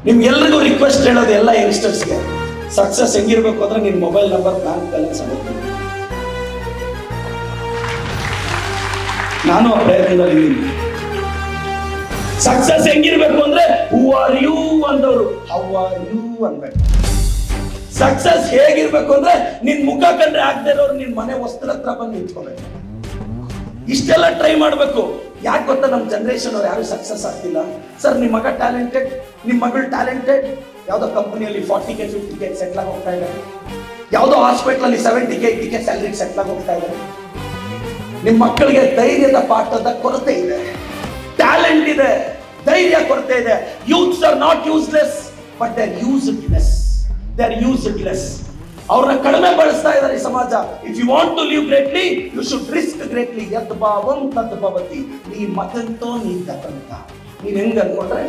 ನಿಮ್ಗೆಲ್ರಿಗೂ ರಿಕ್ವೆಸ್ಟ್ ಹೇಳೋದು ಎಲ್ಲ ಯಂಗ್ಸ್ಟರ್ಸ್ಗೆ, ಸಕ್ಸಸ್ ಹೆಂಗಿರ್ಬೇಕು ಅಂದ್ರೆ ನಿನ್ ಮೊಬೈಲ್ ನಂಬರ್ ಬ್ಯಾಂಕ್ ಬ್ಯಾಲೆನ್ಸ್ ಆಗುತ್ತೆ. ನಾನು ಆ ಪ್ರಯತ್ನದಲ್ಲಿ ಇದ್ದೀನಿ. ಸಕ್ಸಸ್ ಹೆಂಗಿರ್ಬೇಕು ಅಂದ್ರೆ ಹೂ ಆರ್ ಯು ಅಂದವರು ಹೌ ಆರ್ ಯು ಅನ್ಬೇಕು. ಸಕ್ಸಸ್ ಹೇಗಿರ್ಬೇಕು ಅಂದ್ರೆ ನಿನ್ ಮುಖ ಕಂಡ್ರೆ ಆಗದೆ ಇರೋರು ನಿನ್ ಮನೆ ವಸ್ತ್ರ ಹತ್ರ ಬಂದು ನಿಂತ್ಕೋಬೇಕು. ಇಷ್ಟೆಲ್ಲ ಟ್ರೈ ಮಾಡ್ಬೇಕು. ಯಾಕೆ ಗೊತ್ತಾ ನಮ್ಮ ಜನರೇಷನ್ ಅವ್ರು ಯಾರು ಸಕ್ಸಸ್ ಆಗ್ತಿಲ್ಲ? ಸರ್ ನಿಮ್ಮ ಮಗ ಟ್ಯಾಲೆಂಟೆಡ್, ನಿಮ್ಮ ಮಗಳು ಟ್ಯಾಲೆಂಟೆಡ್, ಯಾವ್ದೋ ಕಂಪನಿಯಲ್ಲಿ 40K 50K ಸೆಟ್ಲ್ ಆಗಿ ಹೋಗ್ತಾ ಇದ್ದಾರೆ, ಯಾವ್ದೋ ಹಾಸ್ಪಿಟಲ್ ಅಲ್ಲಿ 70K 80K ಸ್ಯಾಲರಿ ಸೆಟ್ಲ್ ಆಗಿ ಹೋಗ್ತಾ ಇದ್ದಾರೆ. ನಿಮ್ಮ ಮಕ್ಕಳಿಗೆ ಧೈರ್ಯದ ಪಾಠದ ಕೊರತೆ ಇದೆ, ಟ್ಯಾಲೆಂಟ್ ಇದೆ, ಧೈರ್ಯ ಕೊರತೆ ಇದೆ. Youths are not useless but they are used less. They are used less. ಅವ್ರನ್ನ ಕಡಿಮೆ ಬಳಸ್ತಾ ಇದ್ದಾರೆ ಈ ಸಮಾಜ. If you want to live greatly you should risk greatly. ಯದ್ಭಾವಂ ತದ್ಭವತಿ. ನೀ ಮತಂತೋ ನೀ ಗತಂತ. ನೀನ್ ಹೆಂಗ್ ಅನ್ಕೊಂಡ್ರೆ